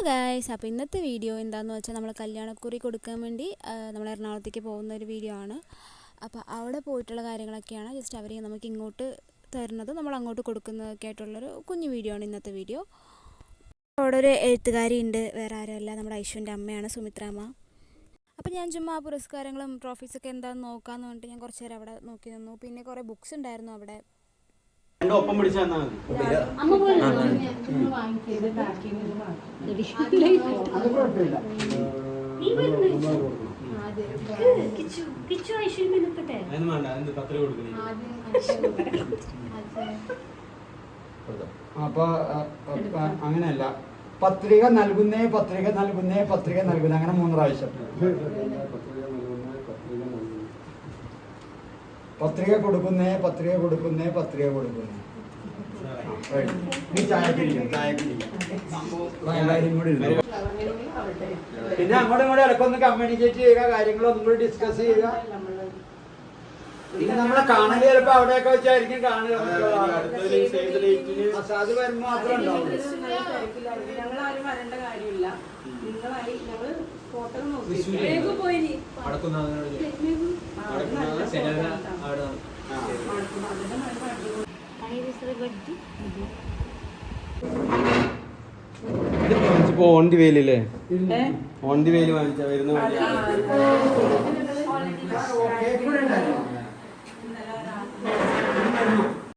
Guys, അപ്പോൾ ഇന്നത്തെ video എന്താണെന്ന് വെച്ചാൽ നമ്മൾ കല്യാണക്കുറി കൊടുക്കാൻ വേണ്ടി നമ്മൾ എറണാകുളത്തേക്ക് പോകുന്ന ഒരു വീഡിയോ ആണ്. അപ്പോൾ അവിടെ പോയിട്ടുള്ള കാര്യങ്ങളൊക്കെയാണ് ജസ്റ്റ് അവർ നമുക്ക് ഇങ്ങോട്ട് തരുന്നത്, നമ്മൾ അങ്ങോട്ട് കൊടുക്കുന്നതൊക്കെ ആയിട്ടുള്ളൊരു കുഞ്ഞു വീഡിയോ ആണ് ഇന്നത്തെ വീഡിയോ. അവിടെ ഒരു എഴുത്തുകാരി ഉണ്ട്, വേറെ ആരുമല്ല, നമ്മുടെ ഐശ്വൻ്റെ അമ്മയാണ്, സുമിത്രാമ്മ. അപ്പോൾ ഞാൻ ചുമ്മാ പുരസ്കാരങ്ങളും ട്രോഫീസൊക്കെ എന്താണെന്ന് നോക്കാമെന്ന് പറഞ്ഞിട്ട് ഞാൻ കുറച്ച് നേരം അവിടെ നോക്കി നിന്നു. പിന്നെ കുറേ ബുക്സ് ഉണ്ടായിരുന്നു അവിടെ. ഒപ്പം പിടിച്ചു അപ്പൊ അങ്ങനെയല്ല, പത്രിക നൽകുന്നേ പത്രിക നൽകുന്നേ പത്രിക നൽകുന്നേ, അങ്ങനെ 3 പ്രാവശ്യം. പത്രിക കൊടുക്കുന്നേ പത്രിക കൊടുക്കുന്നേ പത്രിക കൊടുക്കുന്നേ. പിന്നെ അങ്ങോട്ടും ഇങ്ങോട്ടും ഇടയ്ക്കൊന്ന് കമ്മ്യൂണിക്കേറ്റ് ചെയ്യുക, കാര്യങ്ങളൊന്നും കൂടി ഡിസ്കസ് ചെയ്യുക. പിന്നെ നമ്മളെ കാണല് ചിലപ്പോ അവിടെയൊക്കെ വെച്ചായിരിക്കും കാണുക. അത് വരുമ്പോ മാത്രമേ ഉണ്ടാവുള്ളൂ. ഓൺ ദി വേയിലല്ലേ, ഓൺ ദി വേയിൽ വാങ്ങിച്ച വരുന്ന